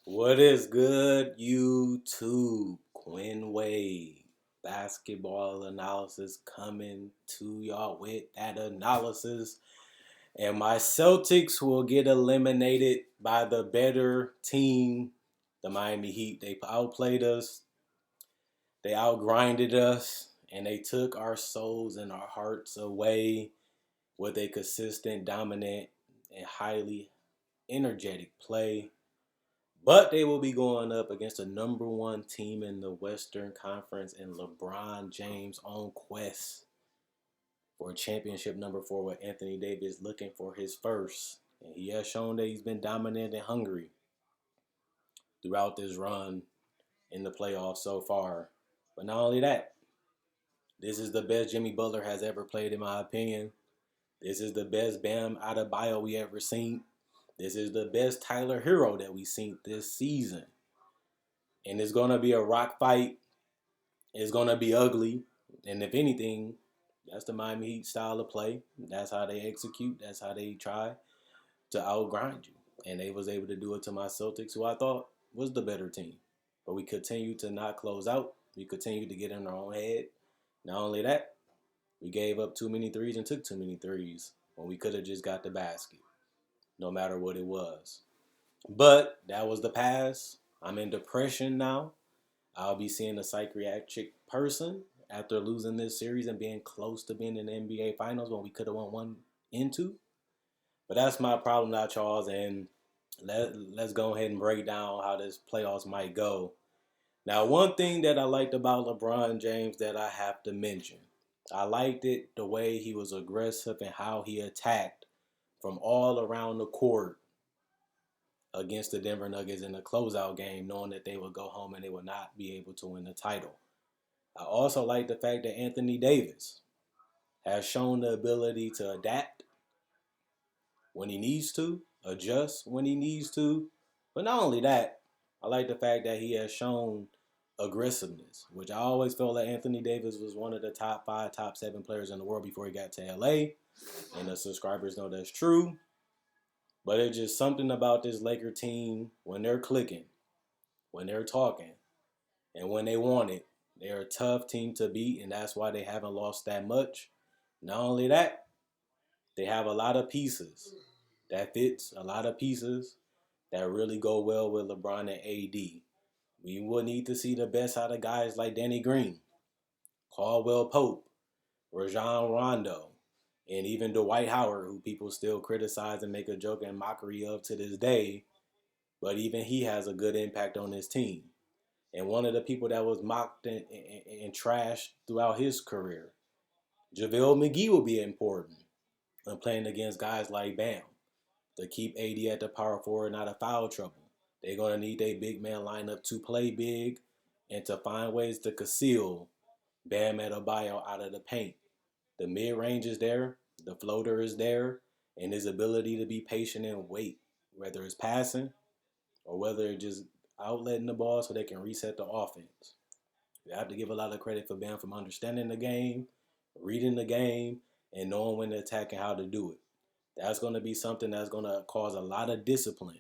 What is good, YouTube? Quinn Wade, basketball analysis coming to y'all with that analysis. And my Celtics will get eliminated by the better team, the Miami Heat. They outplayed us, they outgrinded us, and they took our souls and our hearts away with a consistent, dominant, and highly energetic play. But they will be going up against the number one team in the Western Conference and LeBron James on quest for championship number 4 with Anthony Davis looking for his first. And he has shown that he's been dominant and hungry throughout this run in the playoffs so far. But not only that, this is the best Jimmy Butler has ever played, in my opinion. This is the best Bam Adebayo we ever seen. This is the best Tyler Hero that we've seen this season. And it's going to be a rock fight. It's going to be ugly. And if anything, that's the Miami Heat style of play. That's how they execute. That's how they try to outgrind you. And they was able to do it to my Celtics, who I thought was the better team. But we continue to not close out. We continue to get in our own head. Not only that, we gave up too many threes and took too many threes when we could have just got the basket, no matter what it was. But that was the past. I'm in depression now. I'll be seeing a psychiatric person after losing this series and being close to being in the NBA Finals when we could have won one into. But that's my problem now, Charles. And let's go ahead and break down how this playoffs might go. Now, one thing that I liked about LeBron James that I have to mention, I liked it the way he was aggressive and how he attacked from all around the court against the Denver Nuggets in the closeout game, knowing that they would go home and they would not be able to win the title. I also like the fact that Anthony Davis has shown the ability to adapt when he needs to, adjust when he needs to. But not only that, I like the fact that he has shown aggressiveness, which I always felt that Anthony Davis was one of the top 5, top 7 players in the world before he got to LA. And the subscribers know that's true. But it's just something about this Laker team when they're clicking, when they're talking, and when they want it. They're a tough team to beat, and that's why they haven't lost that much. Not only that, they have a lot of pieces that fits, a lot of pieces that really go well with LeBron and AD. We will need to see the best out of guys like Danny Green, Caldwell-Pope, Rajon Rondo, and even Dwight Howard, who people still criticize and make a joke and mockery of to this day. But even he has a good impact on his team. And one of the people that was mocked and trashed throughout his career, JaVale McGee will be important when playing against guys like Bam to keep AD at the power forward and out of foul trouble. They're going to need their big man lineup to play big and to find ways to conceal Bam Adebayo out of the paint. The mid-range is there, the floater is there, and his ability to be patient and wait, whether it's passing or whether it's just outletting the ball so they can reset the offense. You have to give a lot of credit for Bam from understanding the game, reading the game, and knowing when to attack and how to do it. That's going to be something that's going to cause a lot of discipline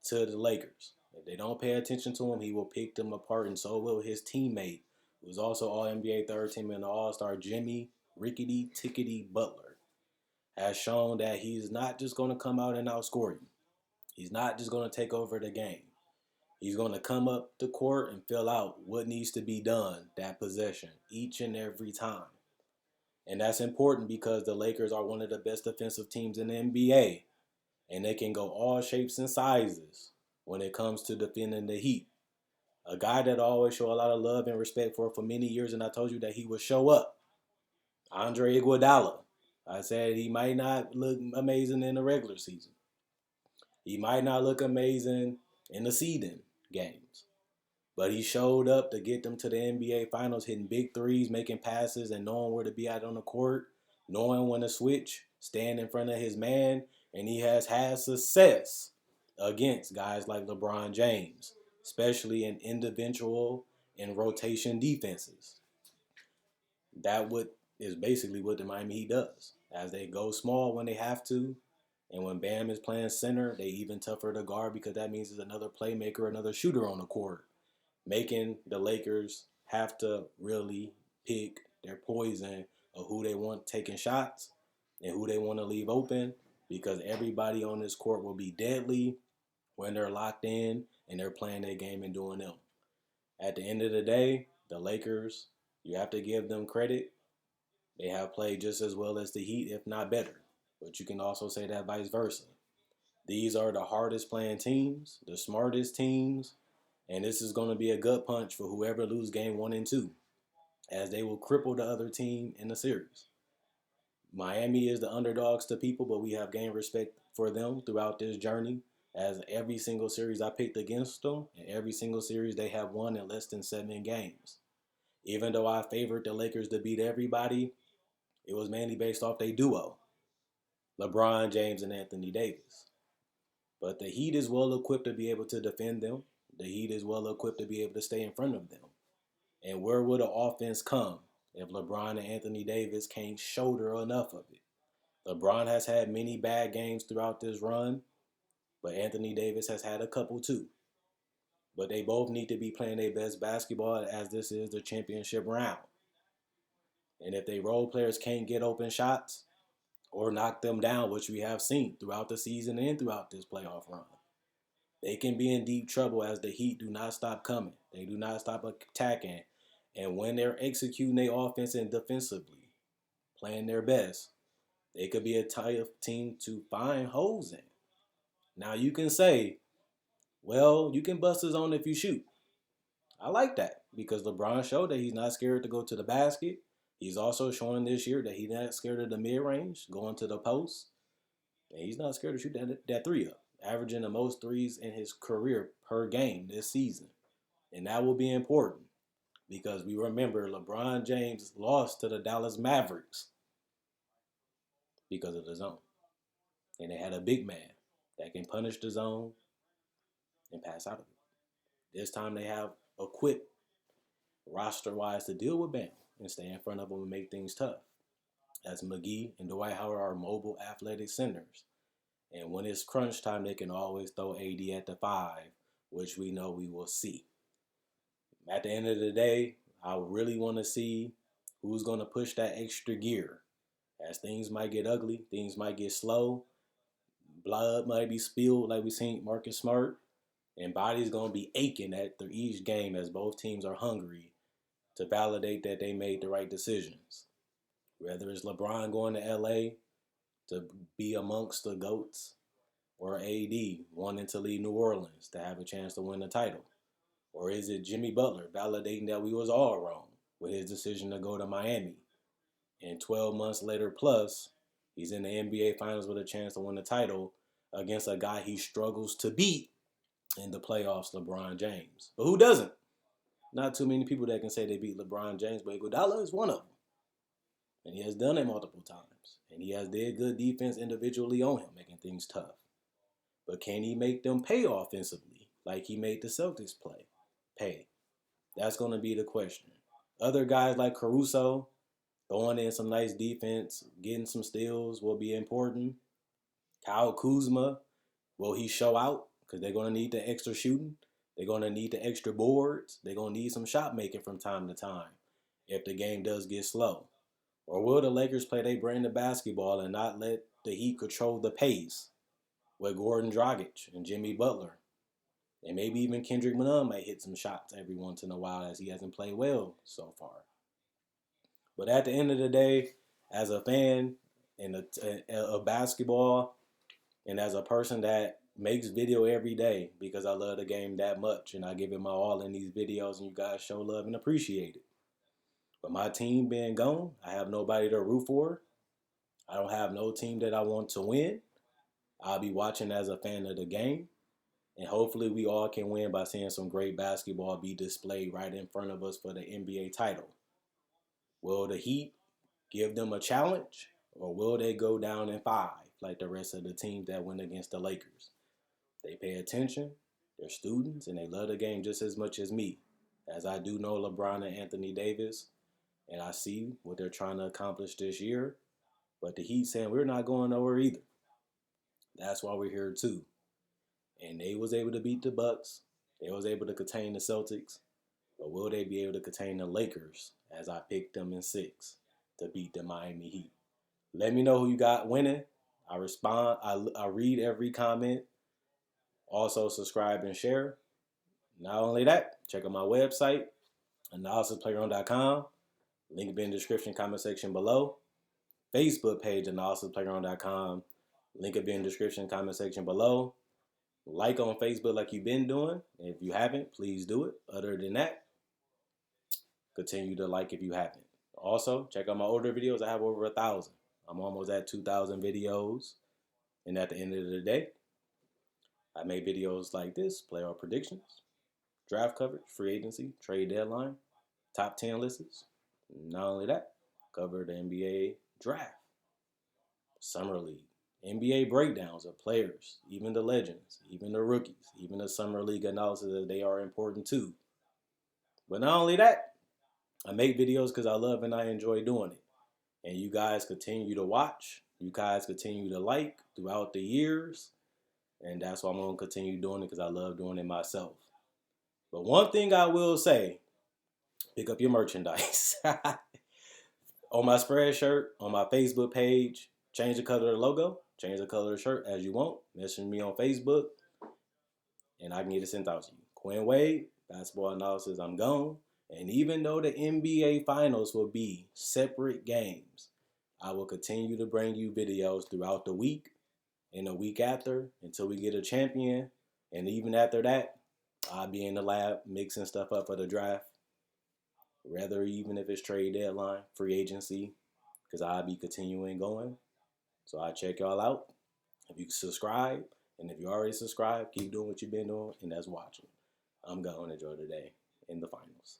to the Lakers. If they don't pay attention to him, he will pick them apart, and so will his teammate, who's also All-NBA third team and All-Star Jimmy Rickety Tickety Butler, has shown that he's not just going to come out and outscore you. He's not just going to take over the game. He's going to come up the court and fill out what needs to be done that possession each and every time. And that's important because the Lakers are one of the best defensive teams in the NBA. And they can go all shapes and sizes when it comes to defending the Heat. A guy that I always show a lot of love and respect for many years, and I told you that he would show up. Andre Iguodala. I said he might not look amazing in the regular season. He might not look amazing in the seeding games. But he showed up to get them to the NBA Finals, hitting big threes, making passes, and knowing where to be at on the court, knowing when to switch, stand in front of his man, and he has had success against guys like LeBron James, especially in individual and rotation defenses. That is basically what the Miami Heat does. As they go small when they have to, And when Bam is playing center, they even tougher to guard because that means there's another playmaker, another shooter on the court, making the Lakers have to really pick their poison of who they want taking shots and who they want to leave open because everybody on this court will be deadly when they're locked in and they're playing their game and doing them. At the end of the day, the Lakers, you have to give them credit. They have played just as well as the Heat, if not better. But you can also say that vice versa. These are the hardest playing teams, the smartest teams, and this is going to be a gut punch for whoever lose game 1 and 2, as they will cripple the other team in the series. Miami is the underdogs to people, but we have gained respect for them throughout this journey. As every single series I picked against them, and every single series they have won in less than 7 games. Even though I favored the Lakers to beat everybody, it was mainly based off their duo, LeBron James and Anthony Davis. But the Heat is well equipped to be able to defend them. The Heat is well equipped to be able to stay in front of them. And where would the offense come if LeBron and Anthony Davis can't shoulder enough of it? LeBron has had many bad games throughout this run, but Anthony Davis has had a couple too. But they both need to be playing their best basketball as this is the championship round. And if they role players can't get open shots or knock them down, which we have seen throughout the season and throughout this playoff run, they can be in deep trouble as the Heat do not stop coming. They do not stop attacking. And when they're executing their offense and defensively, playing their best, they could be a tough team to find holes in. Now you can say, well, you can bust his own if you shoot. I like that because LeBron showed that he's not scared to go to the basket. He's also showing this year that he's not scared of the mid range, going to the post. And he's not scared to shoot that three up, averaging the most threes in his career per game this season. And that will be important because we remember LeBron James lost to the Dallas Mavericks because of the zone. And they had a big man that can punish the zone and pass out of it. This time they have equipped roster-wise to deal with Bam and stay in front of him and make things tough. As McGee and Dwight Howard are mobile athletic centers. And when it's crunch time, they can always throw AD at the 5, which we know we will see. At the end of the day, I really want to see who's going to push that extra gear. As things might get ugly, things might get slow, blood might be spilled like we seen Marcus Smart, and bodies going to be aching after each game as both teams are hungry to validate that they made the right decisions. Whether it's LeBron going to LA to be amongst the GOATs or AD wanting to leave New Orleans to have a chance to win the title. Or is it Jimmy Butler validating that we was all wrong with his decision to go to Miami? And 12 months later plus, he's in the NBA Finals with a chance to win the title against a guy he struggles to beat in the playoffs, LeBron James. But who doesn't? Not too many people that can say they beat LeBron James, but Iguodala is one of them. And he has done it multiple times. And he has did good defense individually on him, making things tough. But can he make them pay offensively like he made the Celtics pay? That's going to be the question. Other guys like Caruso, throwing in some nice defense, getting some steals will be important. Kyle Kuzma, will he show out? Because they're going to need the extra shooting. They're going to need the extra boards. They're going to need some shot making from time to time if the game does get slow. Or will the Lakers play their brand of basketball and not let the Heat control the pace with Gordon Dragic and Jimmy Butler? And maybe even Kendrick Nunn might hit some shots every once in a while as he hasn't played well so far. But at the end of the day, as a fan of basketball and as a person that makes video every day because I love the game that much and I give it my all in these videos and you guys show love and appreciate it. But my team being gone, I have nobody to root for. I don't have no team that I want to win. I'll be watching as a fan of the game. And hopefully we all can win by seeing some great basketball be displayed right in front of us for the NBA title. Will the Heat give them a challenge or will they go down in 5 like the rest of the teams that went against the Lakers? They pay attention, they're students, and they love the game just as much as me. As I do know LeBron and Anthony Davis, and I see what they're trying to accomplish this year. But the Heat saying we're not going nowhere either. That's why we're here too. And they was able to beat the Bucks. They was able to contain the Celtics. But will they be able to contain the Lakers as I picked them in 6 to beat the Miami Heat? Let me know who you got winning. I respond. I read every comment. Also subscribe and share. Not only that, check out my website, analysisplayground.com. Link be in the description comment section below. Facebook page, analysisplayground.com. Link will be in the description comment section below. Like on Facebook like you've been doing. If you haven't, please do it. Other than that, continue to like if you haven't. Also, check out my older videos. I have over 1,000. I'm almost at 2,000 videos. And at the end of the day, I make videos like this, playoff predictions, draft coverage, free agency, trade deadline, top 10 lists. Not only that, cover the NBA draft, summer league, NBA breakdowns of players, even the legends, even the rookies, even the summer league analysis that they are important too. But not only that, I make videos because I love and I enjoy doing it. And you guys continue to watch. You guys continue to like throughout the years. And that's why I'm going to continue doing it because I love doing it myself. But one thing I will say, pick up your merchandise. On my spread shirt, on my Facebook page, change the color of the logo, change the color of the shirt as you want. Message me on Facebook, and I can get it sent out to you. Quinn Wade, basketball analysis, I'm gone. And even though the NBA Finals will be separate games, I will continue to bring you videos throughout the week and the week after until we get a champion. And even after that, I'll be in the lab mixing stuff up for the draft. Rather, even if it's trade deadline, free agency, because I'll be continuing going. So I check y'all out. If you subscribe, and if you already subscribed, keep doing what you've been doing, and that's watching. I'm going to enjoy the day in the finals.